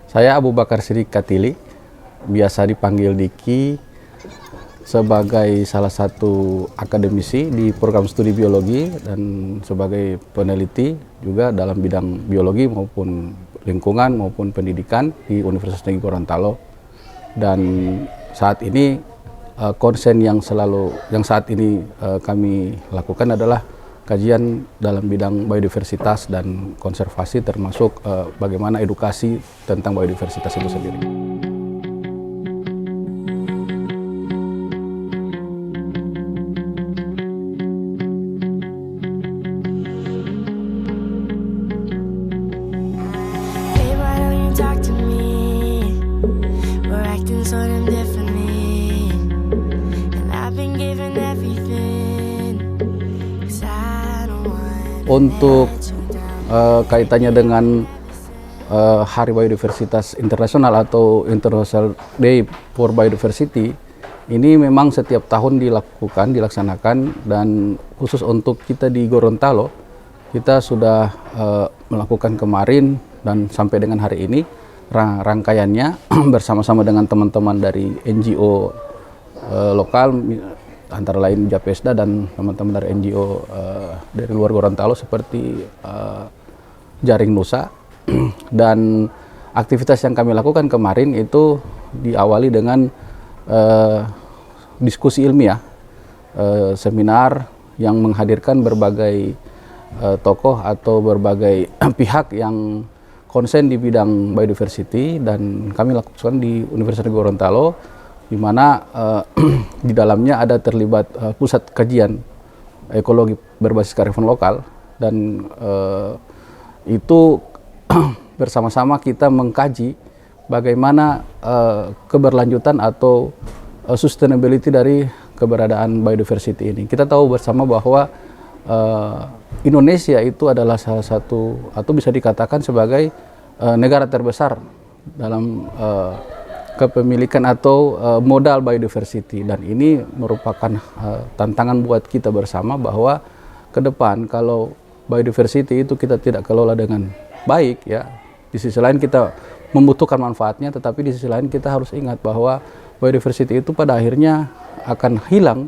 Saya Abu Bakar Siddiq Katili, biasa dipanggil Diki, sebagai salah satu akademisi di program studi biologi dan sebagai peneliti juga dalam bidang biologi maupun lingkungan maupun pendidikan di Universitas Negeri Gorontalo. Dan saat ini konsen yang saat ini kami lakukan adalah kajian dalam bidang biodiversitas dan konservasi, termasuk bagaimana edukasi tentang biodiversitas itu sendiri. Untuk kaitannya dengan Hari Biodiversitas Internasional atau International Day for Biodiversity, ini memang setiap tahun dilaksanakan, dan khusus untuk kita di Gorontalo, kita sudah melakukan kemarin dan sampai dengan hari ini rangkaiannya bersama-sama dengan teman-teman dari NGO lokal, antara lain Japesda dan teman-teman dari NGO dari luar Gorontalo seperti Jaring Nusa. Dan aktivitas yang kami lakukan kemarin itu diawali dengan diskusi ilmiah, seminar yang menghadirkan berbagai tokoh atau berbagai pihak yang konsen di bidang biodiversity, dan kami lakukan di Universitas Gorontalo, di mana di dalamnya ada terlibat pusat kajian ekologi berbasis kearifan lokal, dan itu bersama-sama kita mengkaji bagaimana keberlanjutan atau sustainability dari keberadaan biodiversity ini. Kita tahu bersama bahwa Indonesia itu adalah salah satu atau bisa dikatakan sebagai negara terbesar dalam kepemilikan atau modal biodiversity, dan ini merupakan tantangan buat kita bersama bahwa ke depan kalau biodiversity itu kita tidak kelola dengan baik, ya, di sisi lain kita membutuhkan manfaatnya, tetapi di sisi lain kita harus ingat bahwa biodiversity itu pada akhirnya akan hilang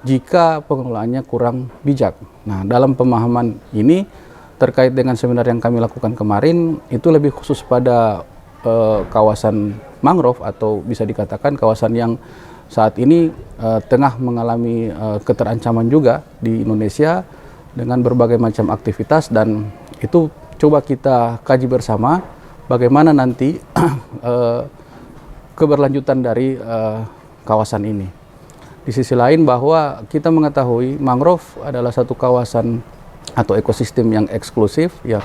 jika pengelolaannya kurang bijak. Nah, dalam pemahaman ini terkait dengan seminar yang kami lakukan kemarin, itu lebih khusus pada kawasan mangrove, atau bisa dikatakan kawasan yang saat ini tengah mengalami keterancaman juga di Indonesia dengan berbagai macam aktivitas, dan itu coba kita kaji bersama bagaimana nanti keberlanjutan dari kawasan ini. Di sisi lain bahwa kita mengetahui mangrove adalah satu kawasan atau ekosistem yang eksklusif, yang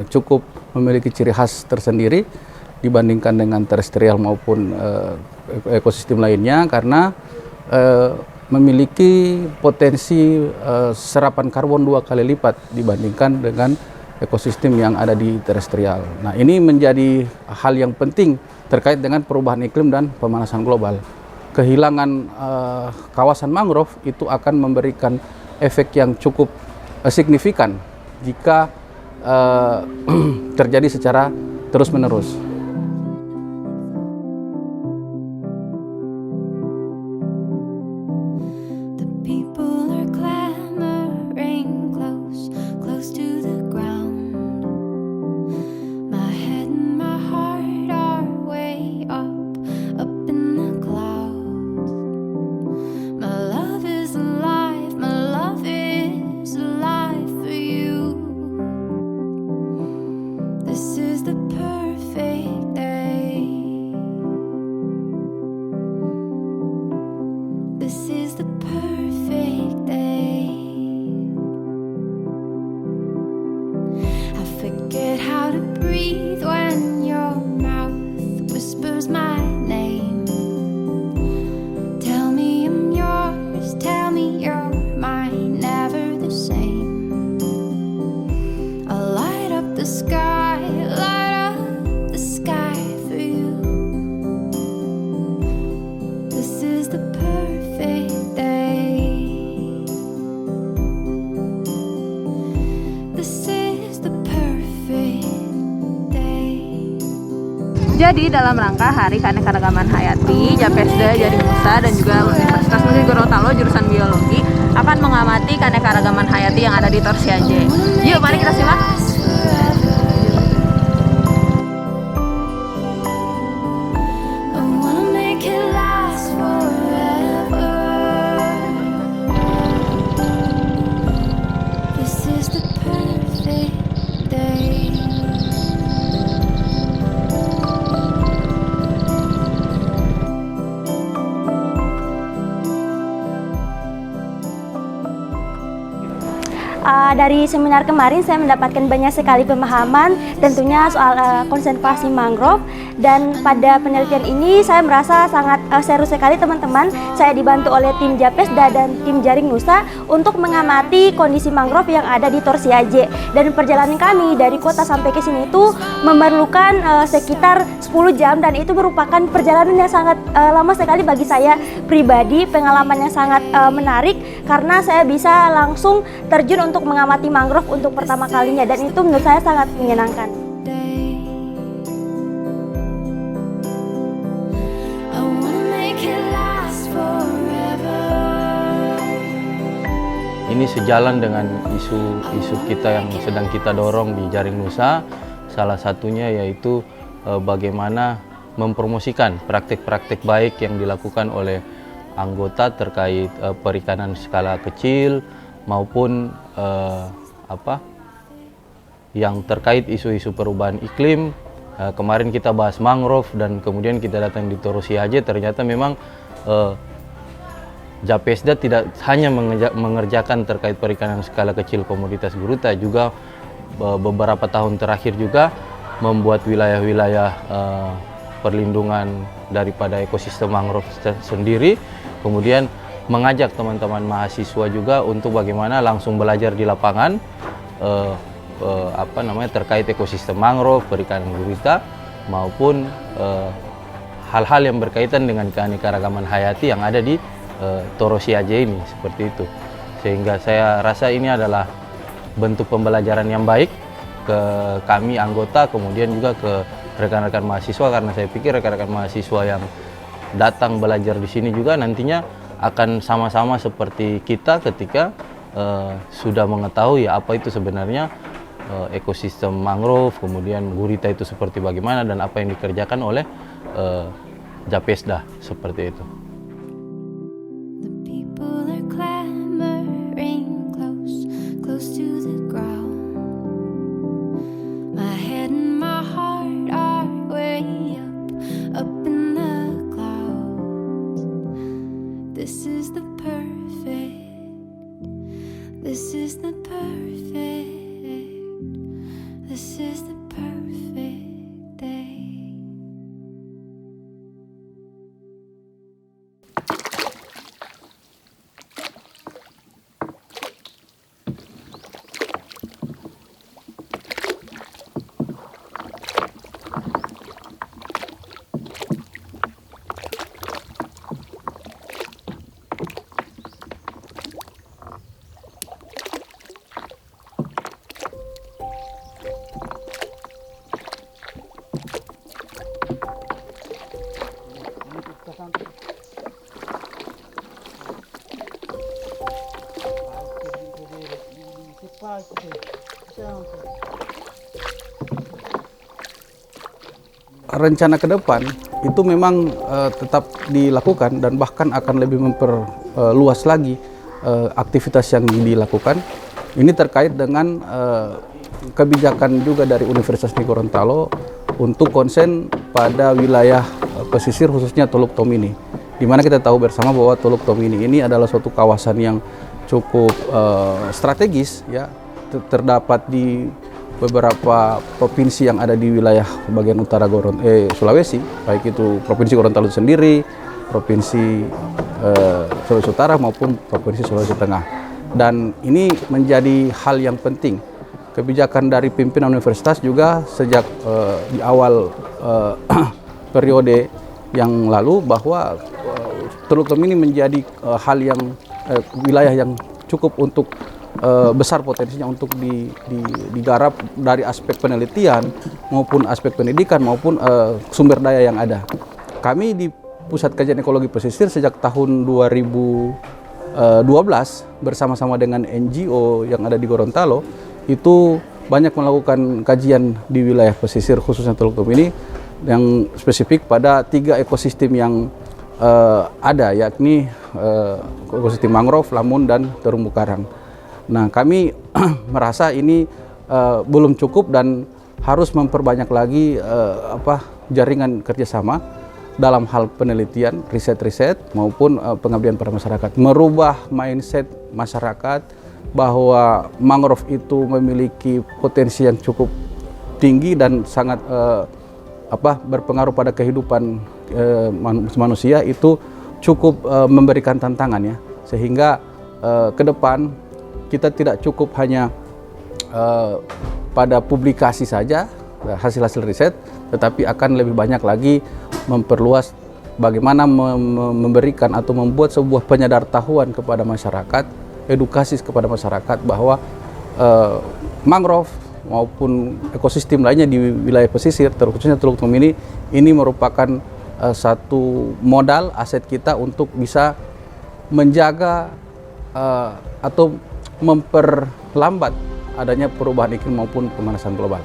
cukup memiliki ciri khas tersendiri dibandingkan dengan terestrial maupun ekosistem lainnya, karena memiliki potensi serapan karbon 2 kali lipat dibandingkan dengan ekosistem yang ada di terestrial. Nah, ini menjadi hal yang penting terkait dengan perubahan iklim dan pemanasan global. Kehilangan kawasan mangrove itu akan memberikan efek yang cukup signifikan jika terjadi secara terus-menerus. This is the perfect Jadi dalam rangka Hari Keanekaragaman Hayati, Japesda Jaring Nusa dan juga Universitas Negeri Gorontalo jurusan Biologi akan mengamati keanekaragaman hayati yang ada di Torsiaje. Yuk, mari kita simak. Dari seminar kemarin saya mendapatkan banyak sekali pemahaman tentunya soal konservasi mangrove, dan pada penelitian ini saya merasa sangat seru sekali teman-teman. Saya dibantu oleh tim Japesda dan tim Jaring Nusa untuk mengamati kondisi mangrove yang ada di Torsiaje, dan perjalanan kami dari kota sampai ke sini itu memerlukan sekitar 10 jam, dan itu merupakan perjalanan yang sangat lama sekali bagi saya pribadi. Pengalaman yang sangat menarik karena saya bisa langsung terjun untuk mengamati mangrove untuk pertama kalinya, dan itu menurut saya sangat menyenangkan. Ini sejalan dengan isu kita yang sedang kita dorong di Jaring Nusa. Salah satunya yaitu bagaimana mempromosikan praktik-praktik baik yang dilakukan oleh anggota terkait perikanan skala kecil maupun yang terkait isu-isu perubahan iklim. Kemarin kita bahas mangrove dan kemudian kita datang di Torsiaje, ternyata memang Japesda tidak hanya mengerjakan terkait perikanan skala kecil komoditas guruta, juga beberapa tahun terakhir juga membuat wilayah-wilayah perlindungan daripada ekosistem mangrove sendiri, kemudian mengajak teman-teman mahasiswa juga untuk bagaimana langsung belajar di lapangan terkait ekosistem mangrove, perikanan gurita maupun hal-hal yang berkaitan dengan keanekaragaman hayati yang ada di Torsiaje ini, seperti itu. Sehingga saya rasa ini adalah bentuk pembelajaran yang baik ke kami anggota, kemudian juga ke rekan-rekan mahasiswa, karena saya pikir rekan-rekan mahasiswa yang datang belajar di sini juga nantinya akan sama-sama seperti kita ketika sudah mengetahui apa itu sebenarnya ekosistem mangrove, kemudian gurita itu seperti bagaimana dan apa yang dikerjakan oleh Japesda, seperti itu. Rencana ke depan itu memang tetap dilakukan dan bahkan akan lebih memperluas lagi aktivitas yang dilakukan. Ini terkait dengan kebijakan juga dari Universitas Negeri Gorontalo untuk konsen pada wilayah pesisir, khususnya Teluk Tomini, di mana kita tahu bersama bahwa Teluk Tomini ini adalah suatu kawasan yang cukup strategis, ya, terdapat di beberapa provinsi yang ada di wilayah bagian utara Sulawesi, baik itu Provinsi Gorontalo sendiri, Provinsi Sulawesi Utara maupun Provinsi Sulawesi Tengah. Dan ini menjadi hal yang penting. Kebijakan dari pimpinan universitas juga sejak di awal periode yang lalu bahwa Teluk Tomini menjadi hal yang wilayah yang cukup untuk besar potensinya untuk digarap dari aspek penelitian maupun aspek pendidikan maupun sumber daya yang ada. Kami di Pusat Kajian Ekologi Pesisir sejak tahun 2012 bersama-sama dengan NGO yang ada di Gorontalo itu banyak melakukan kajian di wilayah pesisir khususnya Teluk Tomini yang spesifik pada 3 ekosistem yang ada, yakni ekosistem mangrove, lamun, dan terumbu karang. Nah, kami merasa ini belum cukup dan harus memperbanyak lagi jaringan kerjasama dalam hal penelitian, riset-riset maupun pengabdian pada masyarakat. Merubah mindset masyarakat bahwa mangrove itu memiliki potensi yang cukup tinggi dan sangat berpengaruh pada kehidupan manusia, itu cukup memberikan tantangan ya, sehingga ke depan kita tidak cukup hanya pada publikasi saja hasil-hasil riset, tetapi akan lebih banyak lagi memperluas bagaimana memberikan atau membuat sebuah penyadartahuan kepada masyarakat, edukasi kepada masyarakat bahwa mangrove maupun ekosistem lainnya di wilayah pesisir, terkhususnya Teluk Tomini, ini merupakan satu modal aset kita untuk bisa menjaga atau memperlambat adanya perubahan iklim maupun pemanasan global.